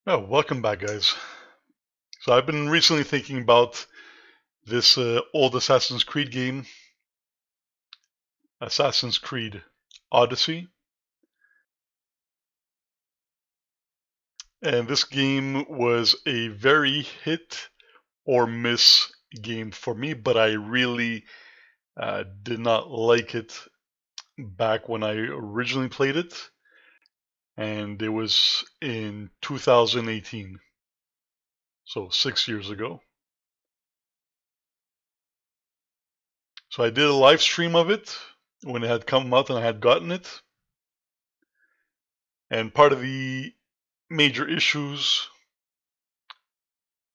Oh, welcome back, guys. So I've been recently thinking about this old Assassin's Creed game, Assassin's Creed Odyssey. And this game was a very hit or miss game for me, but I really did not like it back when I originally played it. And it was in 2018, so 6 years ago. So I did a live stream of it when it had come out and I had gotten it. And part of the major issues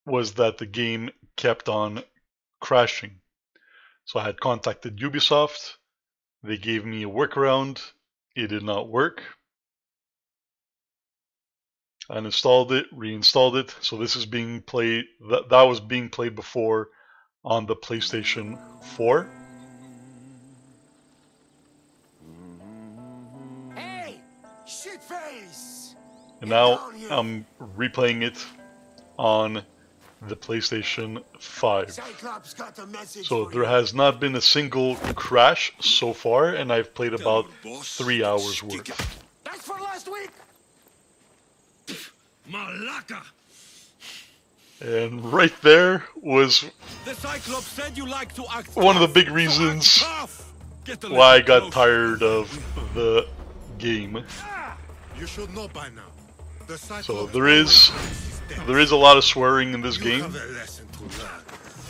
was that the game kept on crashing. So I had contacted Ubisoft. They gave me a workaround. It did not work. I uninstalled it, reinstalled it. So this is being played. That was being played before on the PlayStation 4. Hey, shitface! And now I'm replaying it on the PlayStation 5. So there has not been a single crash so far, and I've played about 3 hours worth. That's for last week! Malaka! And right there was The Cyclops said you like to act one of the tough, big so reasons act tough. Get a why I little got closer. tired of the game. You should know by now. The So Cyclops there is a lot of swearing in this You game, have a lesson to learn.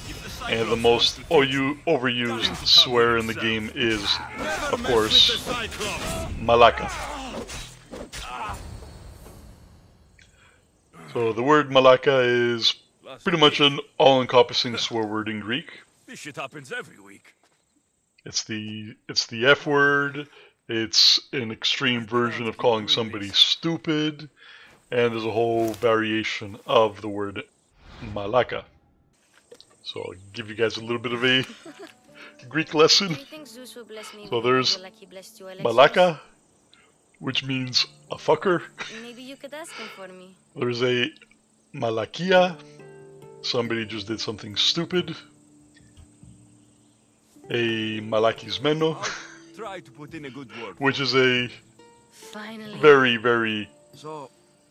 If the and the Cyclops most wants to overused swear in the game is, never of mess course, with the Cyclops. Malaka. So the word Malaka is pretty much an all-encompassing swear word in Greek. This shit happens every week. It's the F word. It's an extreme version of calling somebody stupid, and there's a whole variation of the word Malaka. So I'll give you guys a little bit of a Greek lesson. So there's Malaka, which means a fucker. Maybe you could ask him for me. There's a Malakia, somebody just did something stupid. A Malakismeno, Try to put in a good word. which is a Finally. very, very So,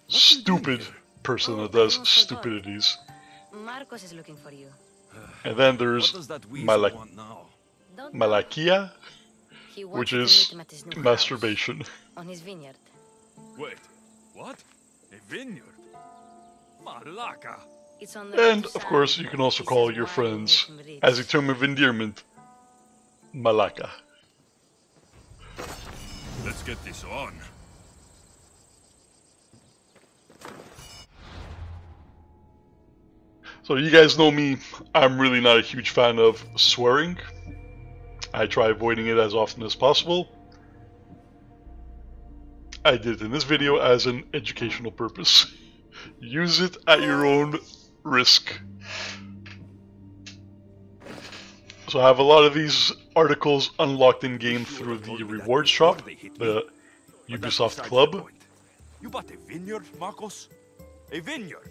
stupid person that does stupidities. Marcos is looking for you. And then what there's does that weasel Malak- want now? Don't know. Malakia, He wants which you to is meet him at his new masturbation. house, on his vineyard. Wait, what? A vineyard? Malaka! It's on the road And to of Sam. course, you can also He call says your wine friends, makes him rich. as a term of endearment, Malaka. Let's get this on. So you guys know me, I'm really not a huge fan of swearing. I try avoiding it as often as possible. I did it in this video as an educational purpose. Use it at your own risk. So I have a lot of these articles unlocked in game through the rewards shop, the Ubisoft Club. You bought a vineyard, Marcos? A vineyard?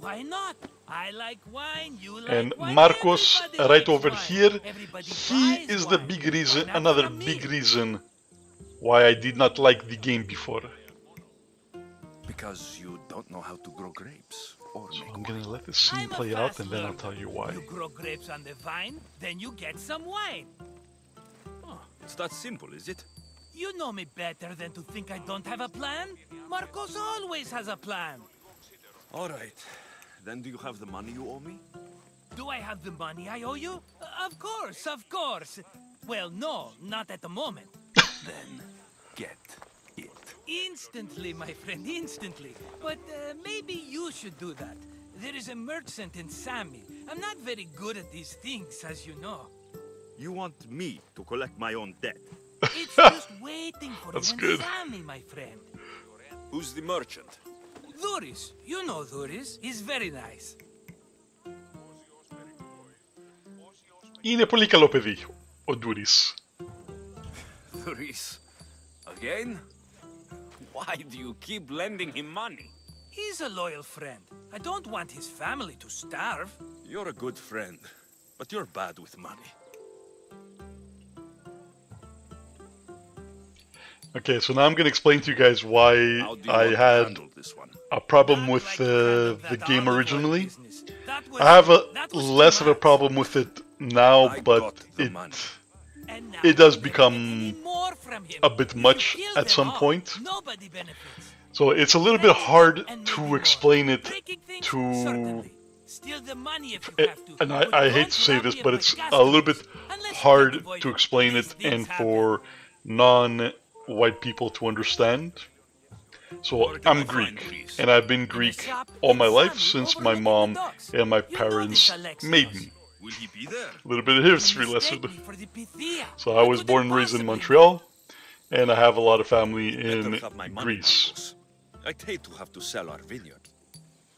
Why not? I like wine, you like And wine, Marcos, everybody right likes over wine. here, Everybody he buys is the wine. big reason, Why not another from me? big reason why I did not like the game before. Because you don't know how to grow grapes. Or So make I'm gonna let this scene I'm a play out fast and then I'll learner. tell you why. You grow grapes on the vine, then you get some wine. Oh, it's that simple, is it? You know me better than to think I don't have a plan. Marcos always has a plan. All right. Then do you have the money you owe me? Do I have the money I owe you? Of course, of course. Well, no, not at the moment. Then get it. Instantly, my friend, instantly. But maybe you should do that. There is a merchant in Sami. I'm not very good at these things, as you know. You want me to collect my own debt? It's just waiting for That's you in good. Sami, my friend. Who's the merchant? Duris, you know Duris. He's very nice. Είναι πολύ καλό παιδί, ο Ντούρις. Doris. Again? Why do you keep lending him money? He's a loyal friend. I don't want his family to starve. You're a good friend, but you're bad with money. Okay, so now I'm going to explain to you guys why How do you I want to had handle this one? a problem I'd with like to handle the that game olive oil originally. business. That was- I have that was less too of a much. problem with it now, I but got the money. And now it does we'll never become get any more from him. a bit If you much kill at them some all, point. Nobody benefits. So it's a little bit hard to explain it Breaking things? to... Certainly. Steal the money if you It, have to. and but I hate don't to say rob this, me of but my it's a little bit customers. Unless you hard can't avoid to it. explain These it things and happen. for non-white people to understand. So Where can I I'm find Greek, Greece? and I've been In a Greek shop all my in life Sami, since my overlooking mom the docks. and my You know parents this Alexios. made me. Will he be there? A little bit of history You lesson. mistake me for the Pythia. So I was couldn't born and raised in possibly Montreal, and I have a lot of family Better in have my money, Greece. Marcos. I'd hate to have to sell our vineyard.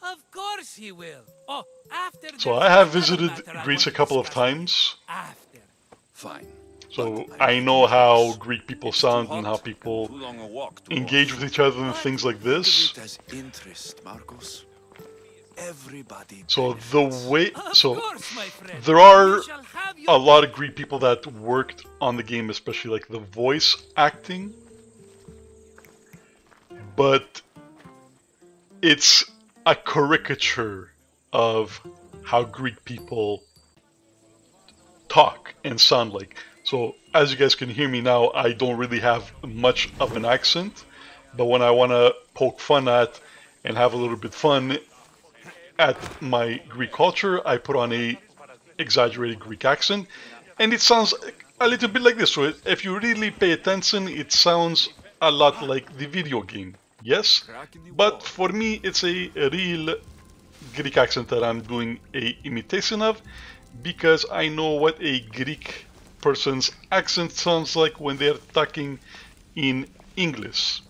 Of course he will. Oh, after So there's I have another visited matter I Greece a want to couple of discuss with you. times, After. Fine. so But I know how Greek people It's too sound and hot how and people too long a walk to engage walk. with each other and things like Think of this. it as interest, Marcos. Everybody So benefits. the way, Of so course, my friend. there are You shall have your a lot of Greek people that worked on the game, especially like the voice acting, but it's a caricature of how Greek people talk and sound like. So as you guys can hear me now, I don't really have much of an accent, but when I want to poke fun at and have a little bit fun at my Greek culture, I put on a exaggerated Greek accent, and it sounds a little bit like this. So if you really pay attention, it sounds a lot like the video game. Yes, but for me, it's a real Greek accent that I'm doing a imitation of, because I know what a Greek person's accent sounds like when they're talking in English.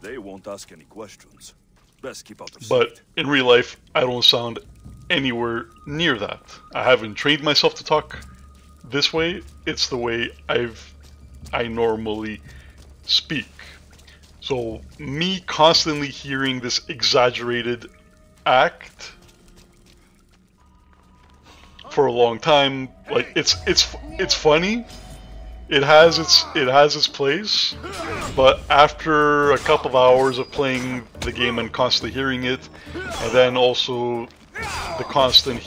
They won't ask any questions. Best keep out of But sight. in real life, I don't sound anywhere near that. I haven't trained myself to talk this way. It's the way I normally speak. So me constantly hearing this exaggerated act for a long time, like it's funny. It has its place, but after a couple of hours of playing the game and constantly hearing it, and then also the constant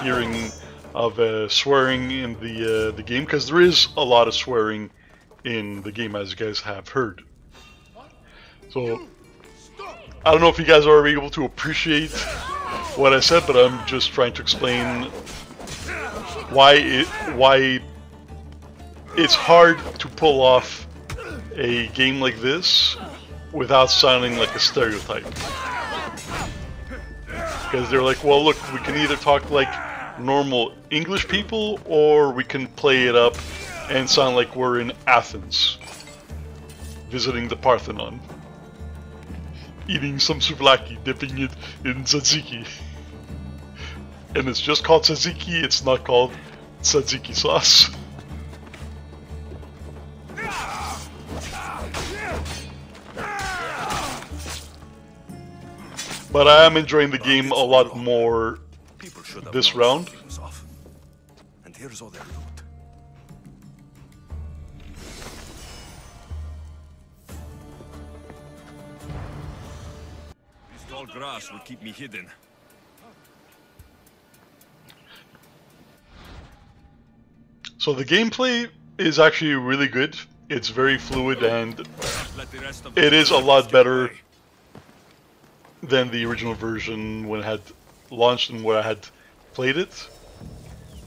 hearing of swearing in the game, because there is a lot of swearing in the game, as you guys have heard. So I don't know if you guys are able to appreciate what I said, but I'm just trying to explain why it's hard to pull off a game like this without sounding like a stereotype. Because they're like, well, look, we can either talk like normal English people, or we can play it up and sound like we're in Athens, visiting the Parthenon, eating some souvlaki, dipping it in tzatziki. And it's just called tzatziki, it's not called tzatziki sauce. But I am enjoying the game a lot more People should have this known round. something was off. And here's all their loot. This tall grass will keep me hidden. So the gameplay is actually really good. It's very fluid, and Let the rest of the it is a world lot get better away. than the original version when it had launched and when I had played it.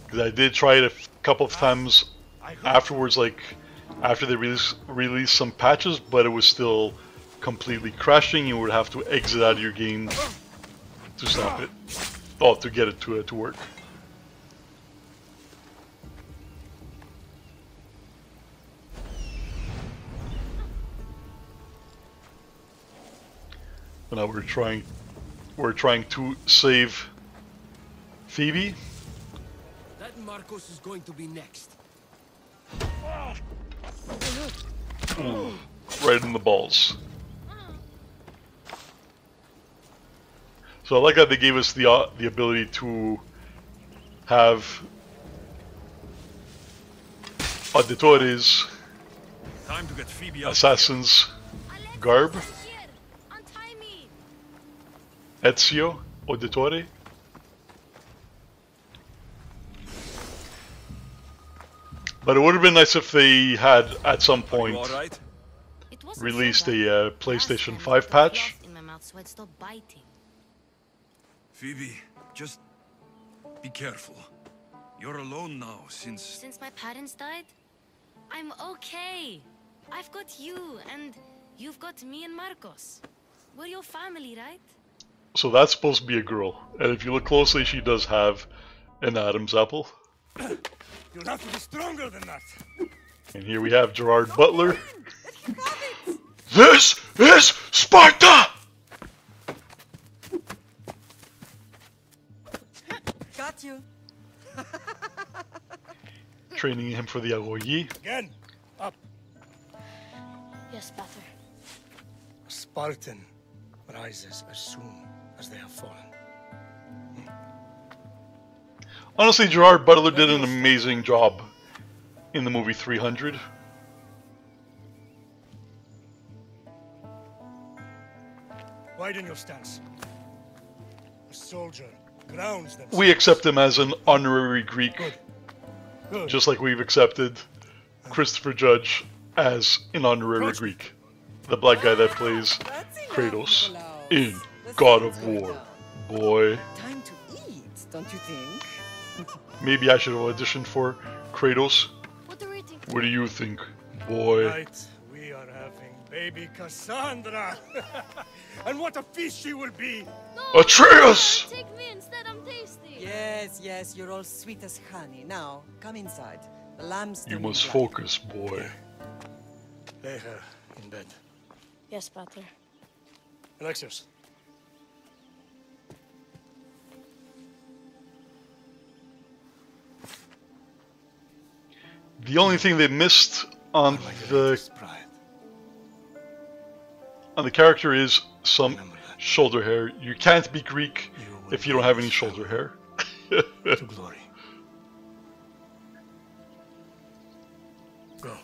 Because I did try it a couple of times afterwards, like after they released some patches, but it was still completely crashing. You would have to exit out of your game to stop it. Oh, to get it to work. And now we're trying to save Phoebe. That Marcos is going to be next. Right in the balls. So I like that they gave us the ability to have auditores, Time to get Phoebe out. assassins, garb, Here, untie me. Ezio, auditore. But it would have been nice if they had, at some You point, all right? It wasn't released so bad. a PlayStation Last time I 5 put a patch. cloth in my mouth so I'd stop biting. Phoebe, just be careful. You're alone now since... Since my parents died, I'm okay. I've got you, and you've got me and Marcos. We're your family, right? So that's supposed to be a girl. And if you look closely, she does have an Adam's apple. You'll have to be stronger than that. And here we have Gerard Butler. This is Sparta! Got you. Training him for the Agoyi. Again, up. Yes, Pater. A Spartan rises as soon as they have fallen. Honestly, Gerard Butler did an amazing job in the movie 300. Widen your stance. A soldier grounds themselves. We accept him as an honorary Greek, Good. just like we've accepted Christopher Judge as an honorary Greek. The black guy that plays Kratos in God of War. Boy, Time to eat, don't you think? maybe I should have auditioned for Kratos. What do we think? What do you think, boy? Tonight, we are having baby Cassandra. And what a feast she will be. No, Atreus! Take me instead, I'm tasty. Yes, yes, you're all sweet as honey. Now, come inside. The lamb's You turning must black. focus, boy. Lay her in bed. Yes, Pater. Alexios. The only thing they missed on My the greatest pride. character is some Remember that. shoulder hair. You can't be Greek You will if you don't have any lead shoulder hair. to glory. Go.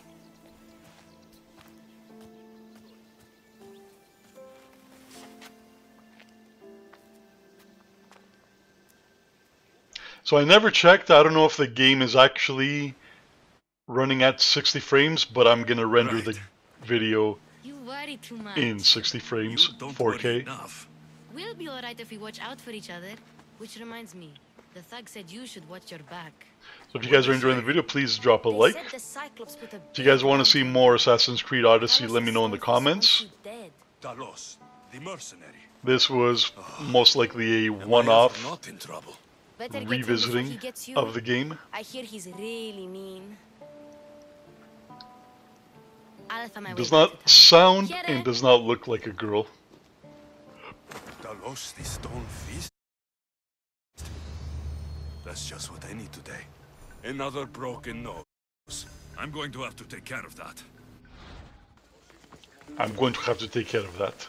So I never checked. I don't know if the game is actually running at 60 frames, but I'm gonna render the Right. video You worry too much. in 60 frames, You don't worry 4K. enough. We'll be alright if we watch out for each other. Which reminds me, the thug said you should watch your back. So if you guys are enjoying the video, please drop a They like. said the Cyclops put a If you guys big want to bomb see on more Assassin's Creed Odyssey, Talos' let me know in the soldiers comments. want you dead. Talos, the mercenary. This was most likely a Am I ever one-off not in trouble? Better get him before he revisiting gets you. of the game. I hear he's really mean. I'll find my way Does back to not town. sound Get and it? does not look like a girl. Talos, the stone feast? That's just what I need today. Another broken nose. I'm going to have to take care of that. I'm going to have to take care of that.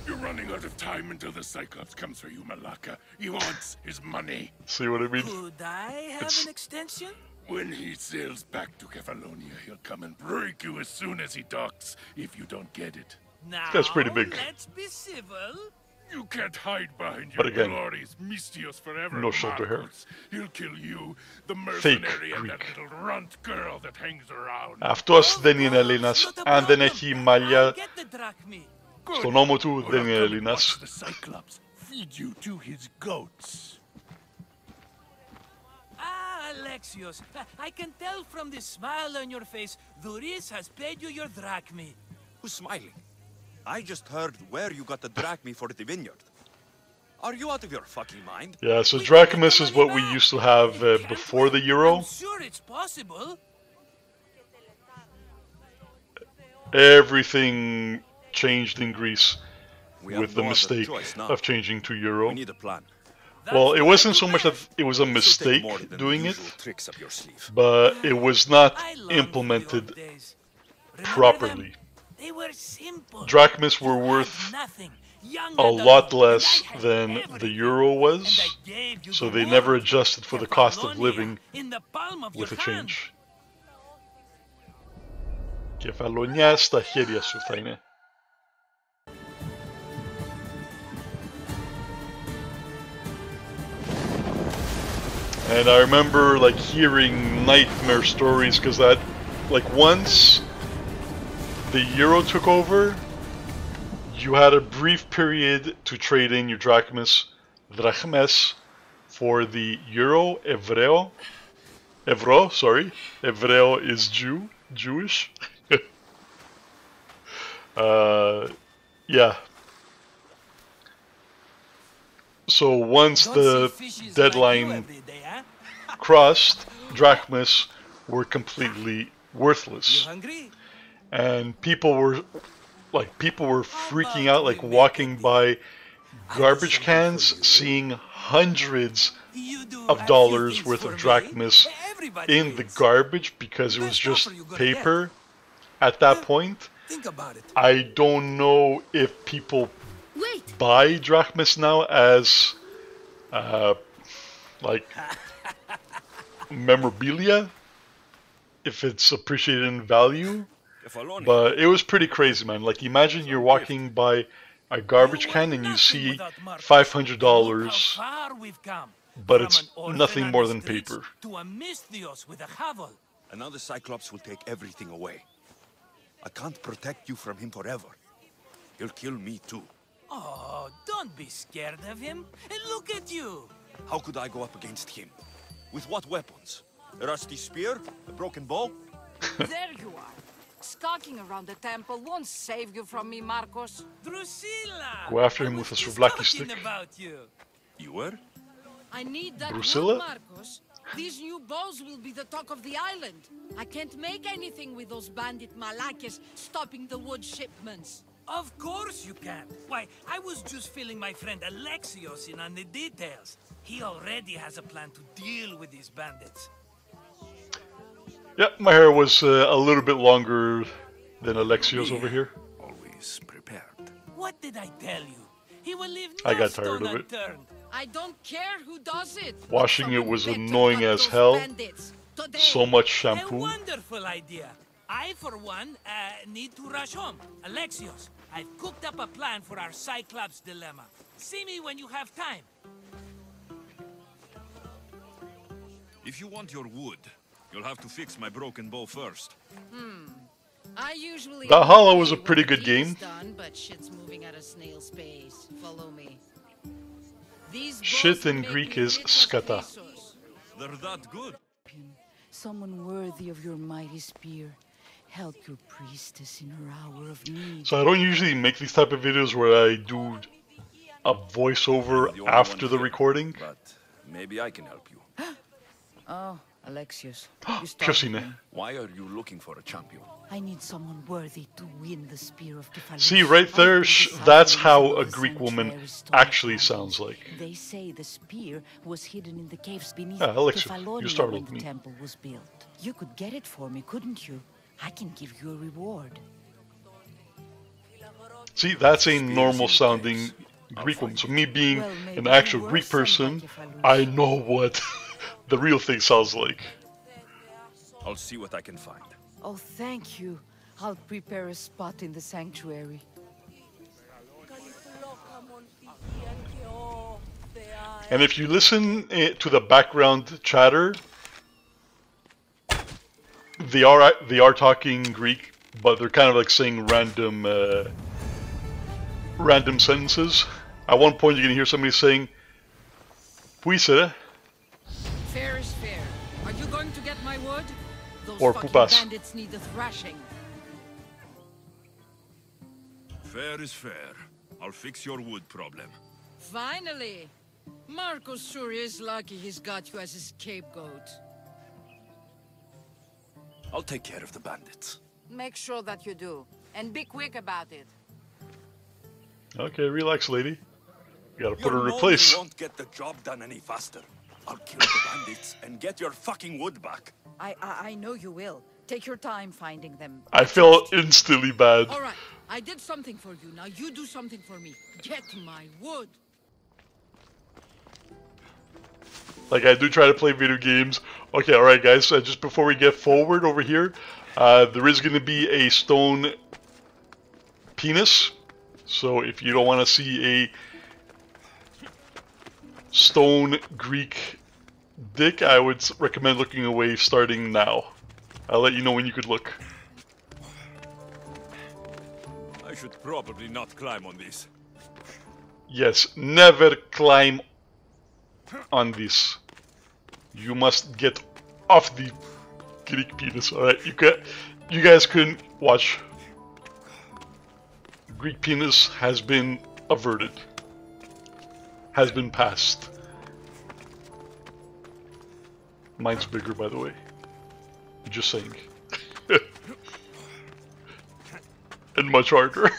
You're running out of time until the Cyclops comes for you, Malaka. He wants his money. See what I mean? Could I have It's- an extension? When he sails back to Kefalonia, he'll come and break you as soon as he docks, if you don't get it. Now, guy's pretty big. let's be civil. You can't hide behind But your again, glories, Mystios forever. no shoulder hair. Marcos. He'll kill you, the mercenary, and that Greek. little runt girl that hangs around. Αυτός Of δεν είναι course, Έλληνας. not a Αν δεν problem. έχει μαλλιά I'll get the drachmi. Good. στον ώμο του, Or δεν I'll είναι come and Έλληνας. watch the Cyclops feed you to his goats. Ah, Alexios, I can tell from the smile on your face, Duris has paid you your drachmi. Who's smiling? I just heard where you got the drachmi for the vineyard. Are you out of your fucking mind? Yeah, so We Drachmus can is get what the we money used to back. have It can before the be. Euro. I'm sure it's possible. Everything changed in Greece We have with the no other mistake choice now. of changing to Euro. We need a plan. Well, That's it what wasn't I so do much that best. it was a This'll take mistake more than doing the it, usual tricks up your sleeve. but it was not I long for the implemented old days. Remember properly. them? They were simple. Drachmas were You had worth nothing. younger a than lot you, less and I had than the everything. euro And was, I gave you so the they world. never adjusted for the cost of Kefalonia living in the palm of with the your hand. change. Κεφαλονιά στα χέρια σου θα είναι. And I remember like hearing nightmare stories because that, like once the euro took over, you had a brief period to trade in your drachmes for the euro, evreo. Evreo is Jewish. Yeah. So once the deadline crossed, drachmas were completely worthless, and people were freaking out, like walking by garbage cans, seeing hundreds of dollars worth of drachmas in the garbage because it was just paper at that point. I don't know if people buy drachmas now as like memorabilia, if it's appreciated in value, but it was pretty crazy, man. Like imagine you're walking by a garbage can and you see $500, but it's nothing more than paper. Another Cyclops will take everything away. I can't protect you from him forever. He'll kill me too. Oh, don't be scared of him. And look at you. How could I go up against him? With what weapons? A rusty spear? A broken bow? There you are. Skulking around the temple won't save you from me, Marcos. Drusilla! Go after him with a souvlaki stick. About you. You were? I need that Drusilla? wood, Marcos. These new bows will be the talk of the island. I can't make anything with those bandit malakes stopping the wood shipments. Of course you can. Why, I was just filling my friend Alexios in on the details. He already has a plan to deal with these bandits. Yeah, my hair was a little bit longer than Alexios over here. Always prepared. What did I tell you? He will leave I no got tired stone of it. unturned. I don't care who does it. Washing it was Someone better annoying cut as those hell. bandits. Today. So much A shampoo. wonderful idea. I, for one, need to rush home. Alexios, I've cooked up a plan for our Cyclops dilemma. See me when you have time. If you want your wood, you'll have to fix my broken bow first. I usually Valhalla was a when pretty the good deed is game. Done, but shit's moving at a snail's pace. Follow me. These Shit bows in make Greek me is little skata. pesos. They're that good. Someone worthy of your mighty spear. Help your priestess in her hour of need. So I don't usually make these type of videos where I do a voiceover The only after one the here, recording. But maybe I can help you. Oh, Alexios, you Ποιος startled είναι? me. Why are you looking for a champion? I need someone worthy to win the spear of Kefalonia. See, right there, that's how a Greek woman actually sounds like. They say the spear was hidden in the caves beneath Alexios, you Kefalonia startled when me. the temple was built. You could get it for me, couldn't you? I can give you a reward. See, that's a normal sounding Greek woman. So me being Well, maybe an you actual were Greek sent by person, Kefalonia. I know what the real thing sounds like. I'll see what I can find. Oh, thank you. I'll prepare a spot in the sanctuary. And if you listen to the background chatter, they are talking Greek, but they're kind of like saying random sentences. At one point, you're gonna hear somebody saying, "Puisere," Fair is fair. Are you going to get my wood? Those Or fucking pupas. bandits need a thrashing. Fair is fair. I'll fix your wood problem. Finally! Marcos sure is lucky he's got you as his scapegoat. I'll take care of the bandits. Make sure that you do. And be quick about it. Okay, relax, lady. You gotta put Your her in her moaning place. won't get the job done any faster. I'll kill the bandits and get your fucking wood back. I know you will. Take your time finding them. I felt instantly bad. All right, I did something for you. Now you do something for me. Get my wood. Like, I do try to play video games. Okay, alright guys, just before we get forward over here, there is going to be a stone penis. So if you don't want to see a stone Greek dick, I would recommend looking away starting now. I'll let you know when you could look. I should probably not climb on this. Yes, never climb on this. You must get off the Greek penis. Alright, you guys couldn't watch. Greek penis has been averted. Has been passed. Mine's bigger, by the way. Just saying. And much harder.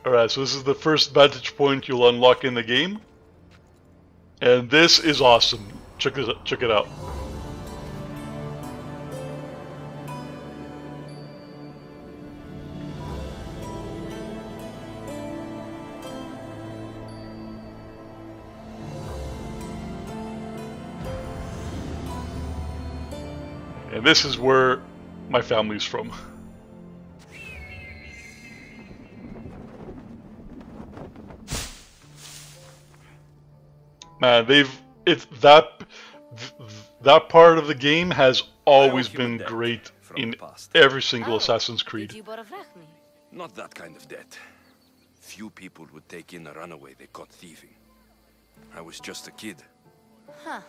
Alright, so this is the first vantage point you'll unlock in the game. And this is awesome. Check this out, check it out. And this is where my family's from. Man, that part of the game has always been great in every single Assassin's Creed. Not that kind of debt. Few people would take in a runaway they caught thieving. I was just a kid. Huh.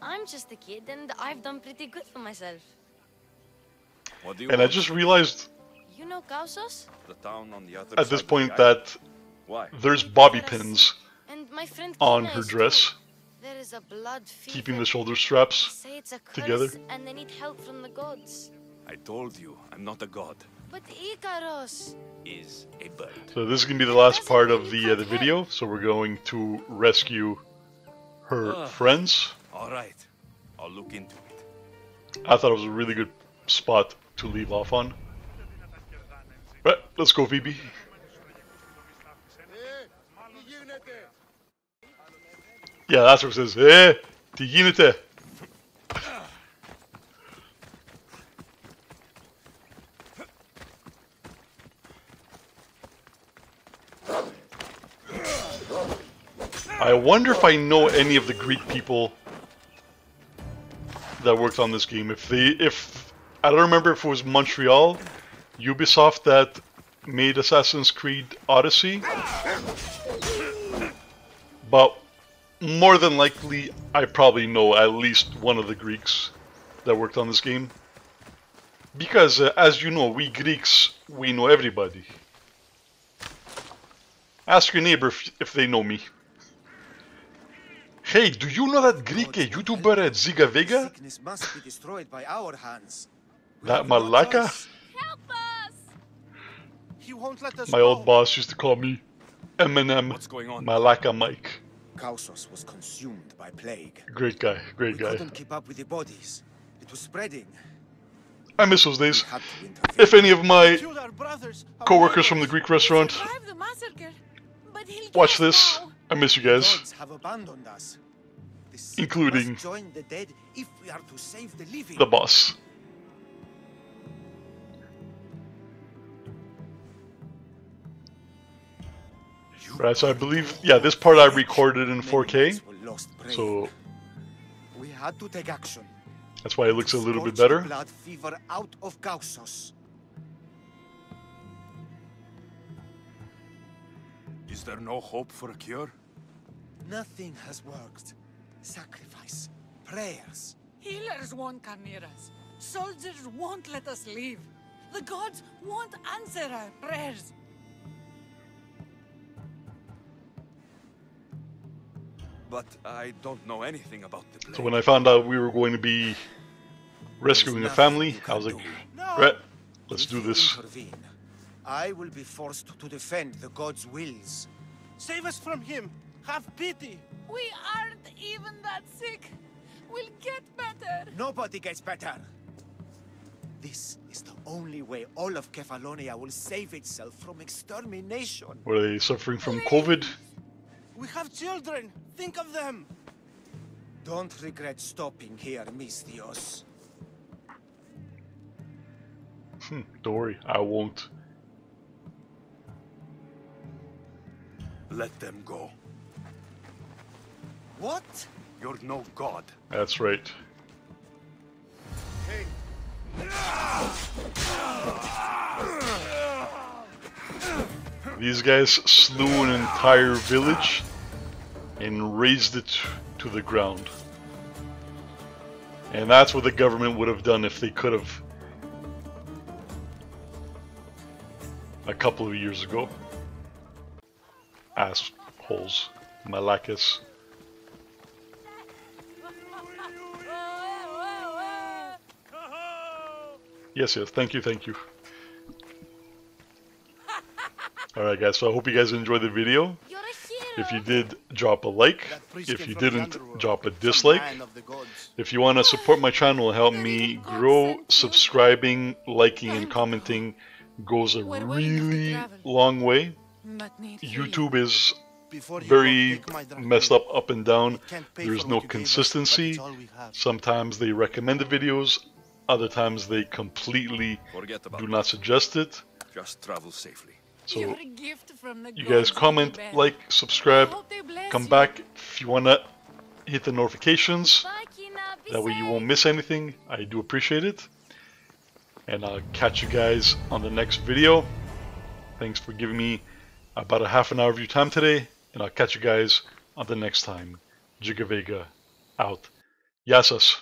I'm just a kid and I've done pretty good for myself. What do you And want? I just realized You know Kausos? The town on the other at side this of point the island. that Why? there's bobby pins And my friend on Kina her is dress, too. There is a blood keeping fever. the shoulder straps Say it's a curse together. and they need help from the gods. I told you, I'm not a god. But Ikaros! Is a bird. So this is gonna be the last part of the video. So we're going to rescue her friends. All right, I'll look into it. I thought it was a really good spot to leave off on. Right, let's go, Phoebe. Yeah, that's what it says. Hey, the unity. I wonder if I know any of the Greek people that worked on this game. If I don't remember if it was Montreal, Ubisoft that made Assassin's Creed Odyssey, but more than likely I probably know at least one of the Greeks that worked on this game. Because as you know, we Greeks, we know everybody. Ask your neighbor if they know me. Hey, do you know that Greek YouTuber at GigaVega? Sickness must be destroyed by our hands. That Malaka? Help us! He won't let us My old boss used to call me Eminem Malaka Mike. Kausos was consumed by plague. Great guy, great We guy. couldn't keep up with the bodies. It was spreading. I miss those days. If any of my co-workers from the Greek restaurant Survive the massacre, but he'll watch get this, now. I miss you guys. Gods have abandoned us. The sick Including must join the dead if we are to save the living. the boss. Right, so I believe, yeah, this part I recorded in 4K, so we had to take action. that's why it looks a little bit Scorch the better. blood fever out of Kausos. Is there no hope for a cure? Nothing has worked. Sacrifice, prayers. Healers won't come near us. Soldiers won't let us leave. The gods won't answer our prayers. But I don't know anything about the plague. So when I found out we were going to be rescuing a family, I was like, right, let's do this. Intervene. I will be forced to defend the gods' wills. Save us from him. Have pity. We aren't even that sick. We'll get better. Nobody gets better. This is the only way all of Kefalonia will save itself from extermination. Were they suffering from COVID? We have children. Think of them. Don't regret stopping here, Mistios. Don't worry, I won't. Let them go. What? You're no god. That's right. Hey. These guys slew an entire village and razed it to the ground. And that's what the government would have done if they could have a couple of years ago. Assholes. Malakis. Yes, thank you. Alright guys, so I hope you guys enjoyed the video. If you did, drop a like. If you didn't, drop a dislike. If you want to support my channel and help me grow, subscribing, liking, and commenting goes a really long way. YouTube is very messed up and down. There's no consistency. Sometimes they recommend the videos, other times they completely do not suggest it. Just travel safely. So you guys comment, like, subscribe, come back if you wanna hit the notifications. That way you won't miss anything. I do appreciate it. And I'll catch you guys on the next video. Thanks for giving me about a half an hour of your time today. And I'll catch you guys on the next time. GigaVega out. Yassas.